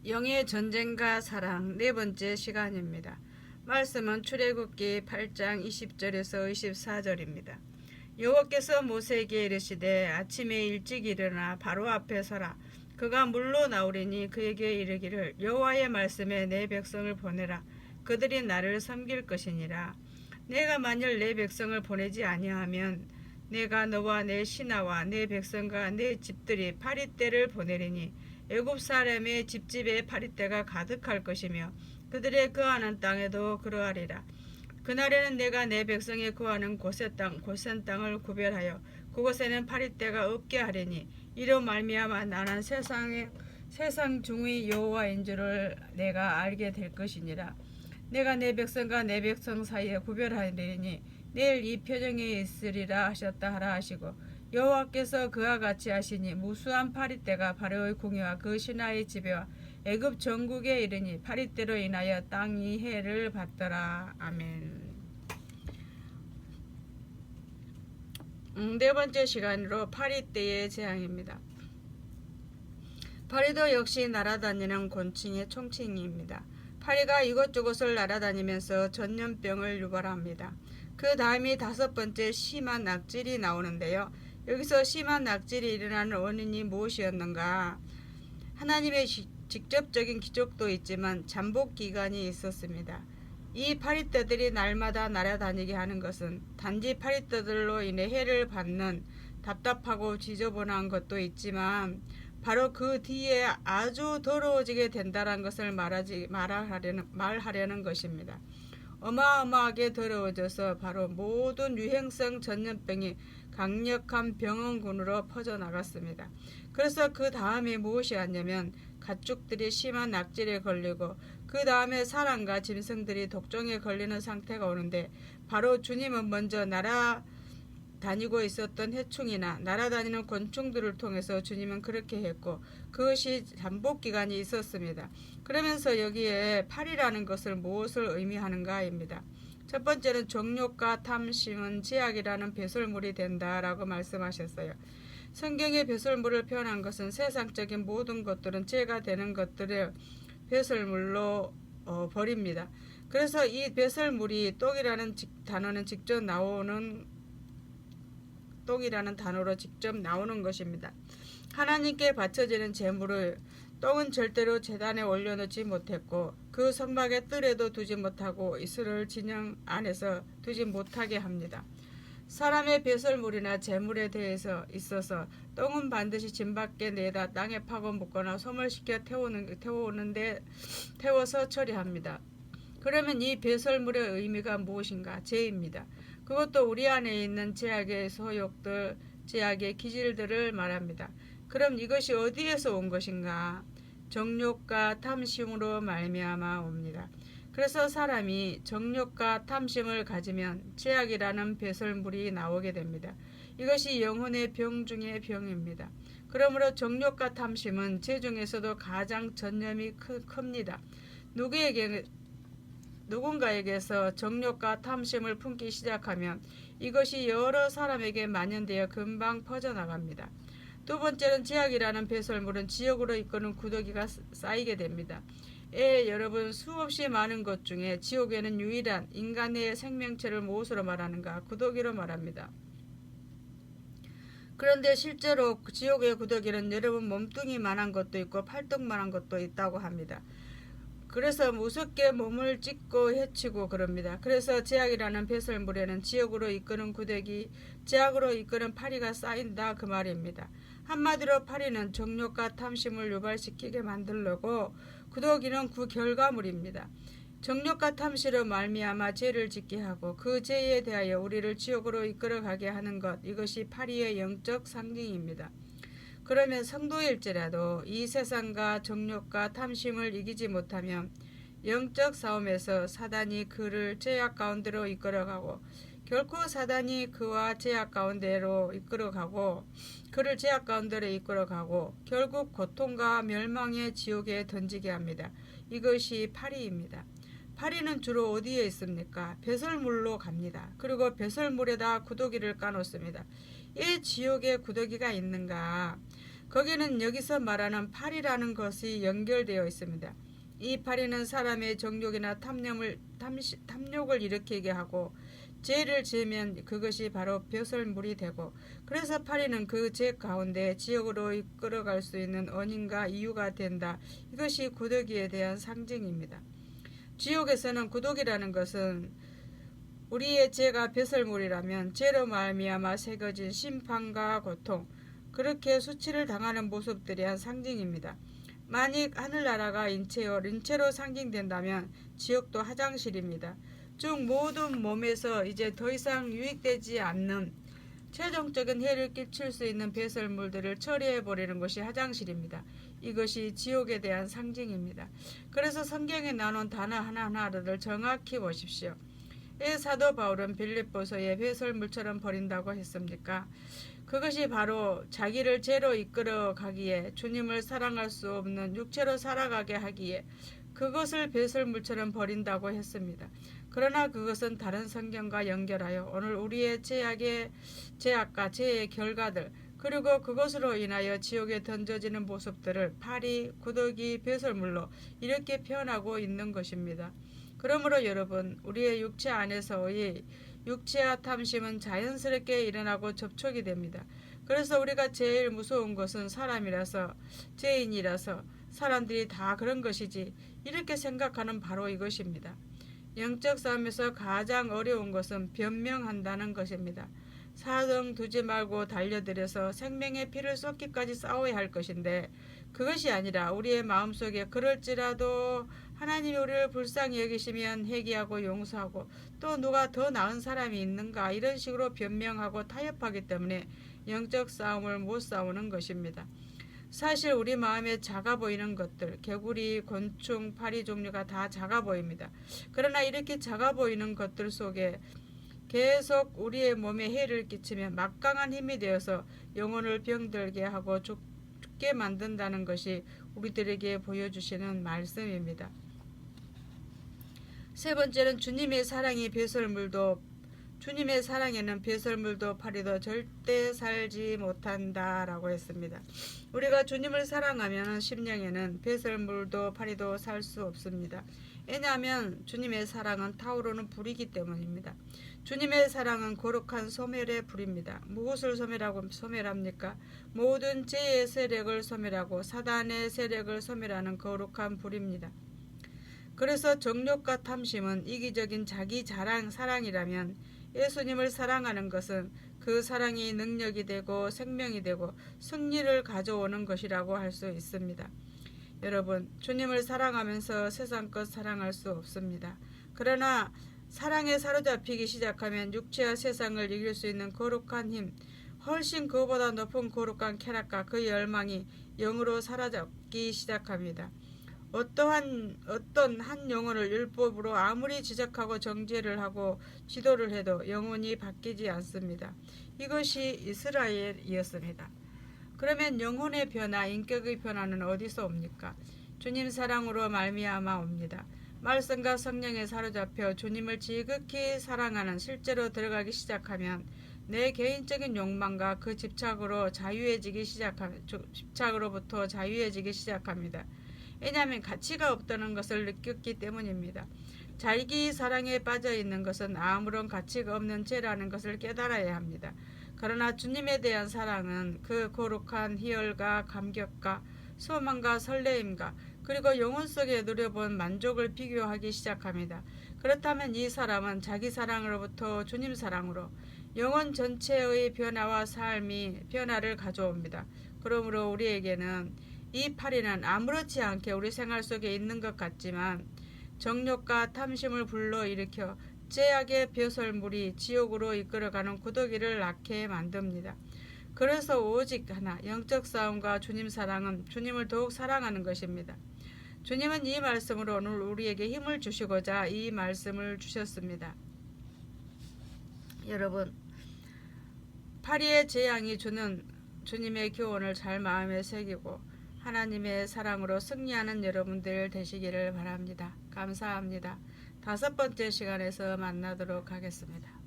영의 전쟁과 사랑 네 번째 시간입니다. 말씀은 출애굽기 8장 20절에서 24절입니다. 여호와께서 모세에게 이르시되 아침에 일찍 일어나 바로 앞에 서라. 그가 물로 나오리니 그에게 이르기를 여호와의 말씀에 내 백성을 보내라. 그들이 나를 섬길 것이니라. 내가 만일 내 백성을 보내지 아니하면 내가 너와 내 신하와 내 백성과 내 집들이 파리떼를 보내리니 애굽 사람의 집집에 파리떼가 가득할 것이며 그들의 거하는 땅에도 그러하리라. 그날에는 내가 내 백성이 거하는 고센 땅을 구별하여 그곳에는 파리떼가 없게 하리니 이로 말미암아 나는 세상 중의 여호와인 줄을 내가 알게 될 것이니라. 내가 내 백성과 내 백성 사이에 구별하리니 내일 이 표정에 있으리라 하셨다 하라 하시고 여호와께서 그와 같이 하시니 무수한 파리떼가 바로의 궁예와 그 신하의 집에와 애굽 전국에 이르니 파리떼로 인하여 땅이 해를 받더라. 아멘. 네 번째 시간으로 파리떼의 재앙입니다. 파리도 역시 날아다니는 곤충의 총칭입니다. 파리가 이곳저곳을 날아다니면서 전염병을 유발합니다. 그 다음이 다섯 번째 심한 낙질이 나오는데요. 여기서 심한 낙질이 일어나는 원인이 무엇이었는가? 하나님의 직접적인 기적도 있지만 잠복 기간이 있었습니다. 이 파리떼들이 날마다 날아다니게 하는 것은 단지 파리떼들로 인해 해를 받는 답답하고 지저분한 것도 있지만 바로 그 뒤에 아주 더러워지게 된다는 것을 말하려는 것입니다. 어마어마하게 더러워져서 바로 모든 유행성 전염병이 강력한 병원군으로 퍼져나갔습니다. 그래서 그 다음에 무엇이 왔냐면 가축들이 심한 낙질에 걸리고 그 다음에 사람과 짐승들이 독종에 걸리는 상태가 오는데 바로 주님은 먼저 날아다니고 있었던 해충이나 날아다니는 곤충들을 통해서 주님은 그렇게 했고 그것이 잠복기간이 있었습니다. 그러면서 여기에 팔이라는 것을 무엇을 의미하는가입니다. 첫 번째는 정욕과 탐심은 제약이라는 배설물이 된다라고 말씀하셨어요. 성경의 배설물을 표현한 것은 세상적인 모든 것들은 죄가 되는 것들을 배설물로 버립니다. 그래서 이 배설물이 똥이라는 단어로 직접 나오는 것입니다. 하나님께 바쳐지는 제물을 똥은 절대로 제단에 올려놓지 못했고 그 성막의 뜰에도 두지 못하고 이스라엘 진영 안에서 두지 못하게 합니다. 사람의 배설물이나 제물에 대해서 있어서 똥은 반드시 진 밖에 내다 땅에 파고 묻거나 소멸시켜 태워서 처리합니다. 그러면 이 배설물의 의미가 무엇인가? 죄입니다. 그것도 우리 안에 있는 죄악의 소욕들, 죄악의 기질들을 말합니다. 그럼 이것이 어디에서 온 것인가? 정욕과 탐심으로 말미암아 옵니다. 그래서 사람이 정욕과 탐심을 가지면 죄악이라는 배설물이 나오게 됩니다. 이것이 영혼의 병 중의 병입니다. 그러므로 정욕과 탐심은 죄 중에서도 가장 전염이 큽니다. 누군가에게서 정욕과 탐심을 품기 시작하면 이것이 여러 사람에게 만연되어 금방 퍼져나갑니다. 두 번째는 죄악이라는 배설물은 지옥으로 이끄는 구더기가 쌓이게 됩니다. 여러분, 수없이 많은 것 중에 지옥에는 유일한 인간의 생명체를 무엇으로 말하는가? 구더기로 말합니다. 그런데 실제로 지옥의 구더기는 여러분 몸뚱이만한 것도 있고 팔뚝만한 것도 있다고 합니다. 그래서 무섭게 몸을 찢고 해치고 그럽니다. 그래서 죄악이라는 배설물에는 지옥으로 이끄는 구더기, 죄악으로 이끄는 파리가 쌓인다 그 말입니다. 한마디로 파리는 정욕과 탐심을 유발시키게 만들려고 구더기는 그 결과물입니다. 정욕과 탐심으로 말미암아 죄를 짓게 하고 그 죄에 대하여 우리를 지옥으로 이끌어가게 하는 것, 이것이 파리의 영적 상징입니다. 그러면 성도일지라도 이 세상과 정욕과 탐심을 이기지 못하면 영적 싸움에서 사단이 그를 죄악 가운데로 이끌어가고 결코 사단이 그와 죄악 가운데로 그를 죄악 가운데로 이끌어가고 결국 고통과 멸망의 지옥에 던지게 합니다. 이것이 파리입니다. 파리는 주로 어디에 있습니까? 배설물로 갑니다. 그리고 배설물에다 구더기를 까놓습니다. 이 지옥에 구더기가 있는가? 거기는 여기서 말하는 팔이라는 것이 연결되어 있습니다. 이 팔이는 사람의 정욕이나 탐욕을 일으키게 하고 죄를 지으면 그것이 바로 벼슬물이 되고, 그래서 팔이는 그 죄 가운데 지옥으로 이끌어갈 수 있는 원인과 이유가 된다. 이것이 구더기에 대한 상징입니다. 지옥에서는 구더기라는 것은 우리의 죄가 벼슬물이라면 죄로 말미암아 새겨진 심판과 고통, 그렇게 수치를 당하는 모습들이 한 상징입니다. 만약 하늘나라가 인체로 상징된다면 지옥도 화장실입니다. 즉 모든 몸에서 이제 더 이상 유익되지 않는 최종적인 해를 끼칠 수 있는 배설물들을 처리해버리는 것이 화장실입니다. 이것이 지옥에 대한 상징입니다. 그래서 성경에 나눈 단어 하나하나를 정확히 보십시오. 왜 사도 바울은 빌립보서에 배설물처럼 버린다고 했습니까? 그것이 바로 자기를 죄로 이끌어 가기에, 주님을 사랑할 수 없는 육체로 살아가게 하기에 그것을 배설물처럼 버린다고 했습니다. 그러나 그것은 다른 성경과 연결하여 오늘 우리의 죄악과 죄의 결과들, 그리고 그것으로 인하여 지옥에 던져지는 모습들을 파리, 구더기, 배설물로 이렇게 표현하고 있는 것입니다. 그러므로 여러분, 우리의 육체 안에서의 육체와 탐심은 자연스럽게 일어나고 접촉이 됩니다. 그래서 우리가 제일 무서운 것은 사람이라서, 죄인이라서 사람들이 다 그런 것이지 이렇게 생각하는 바로 이것입니다. 영적 싸움에서 가장 어려운 것은 변명한다는 것입니다. 사정 두지 말고 달려들여서 생명의 피를 쏟기까지 싸워야 할 것인데, 그것이 아니라 우리의 마음속에 그럴지라도 하나님이 우리를 불쌍히 여기시면 회개하고 용서하고 또 누가 더 나은 사람이 있는가, 이런 식으로 변명하고 타협하기 때문에 영적 싸움을 못 싸우는 것입니다. 사실 우리 마음에 작아 보이는 것들, 개구리, 곤충, 파리 종류가 다 작아 보입니다. 그러나 이렇게 작아 보이는 것들 속에 계속 우리의 몸에 해를 끼치면 막강한 힘이 되어서 영혼을 병들게 하고 죽게 만든다는 것이 우리들에게 보여주시는 말씀입니다. 세 번째는 주님의 사랑에는 배설물도 파리도 절대 살지 못한다라고 했습니다. 우리가 주님을 사랑하면 심령에는 배설물도 파리도 살 수 없습니다. 왜냐하면 주님의 사랑은 타오르는 불이기 때문입니다. 주님의 사랑은 거룩한 소멸의 불입니다. 무엇을 소멸합니까? 모든 죄의 세력을 소멸하고 사단의 세력을 소멸하는 거룩한 불입니다. 그래서 정욕과 탐심은 이기적인 자기 사랑이라면, 예수님을 사랑하는 것은 그 사랑이 능력이 되고 생명이 되고 승리를 가져오는 것이라고 할 수 있습니다. 여러분, 주님을 사랑하면서 세상 것 사랑할 수 없습니다. 그러나 사랑에 사로잡히기 시작하면 육체와 세상을 이길 수 있는 거룩한 힘, 훨씬 그보다 높은 거룩한 쾌락과 그 열망이 영으로 사로잡기 시작합니다. 어떤 한 영혼을 율법으로 아무리 지적하고 정죄를 하고 지도를 해도 영혼이 바뀌지 않습니다. 이것이 이스라엘이었습니다. 그러면 영혼의 변화, 인격의 변화는 어디서 옵니까? 주님 사랑으로 말미암아 옵니다. 말씀과 성령에 사로잡혀 주님을 지극히 사랑하는 실제로 들어가기 시작하면 내 개인적인 욕망과 그 집착으로부터 자유해지기 시작합니다. 왜냐하면 가치가 없다는 것을 느꼈기 때문입니다. 자기 사랑에 빠져 있는 것은 아무런 가치가 없는 죄라는 것을 깨달아야 합니다. 그러나 주님에 대한 사랑은 그 거룩한 희열과 감격과 소망과 설레임과 그리고 영혼 속에 누려본 만족을 비교하기 시작합니다. 그렇다면 이 사람은 자기 사랑으로부터 주님 사랑으로 영혼 전체의 변화와 삶이 변화를 가져옵니다. 그러므로 우리에게는 이 파리는 아무렇지 않게 우리 생활 속에 있는 것 같지만 정욕과 탐심을 불러일으켜 죄악의 벼슬물이 지옥으로 이끌어가는 구더기를 낳게 만듭니다. 그래서 오직 하나, 영적 싸움과 주님 사랑은 주님을 더욱 사랑하는 것입니다. 주님은 이 말씀으로 오늘 우리에게 힘을 주시고자 이 말씀을 주셨습니다. 여러분, 파리의 재앙이 주는 주님의 교훈을 잘 마음에 새기고 하나님의 사랑으로 승리하는 여러분들 되시기를 바랍니다. 감사합니다. 5번째 시간에서 만나도록 하겠습니다.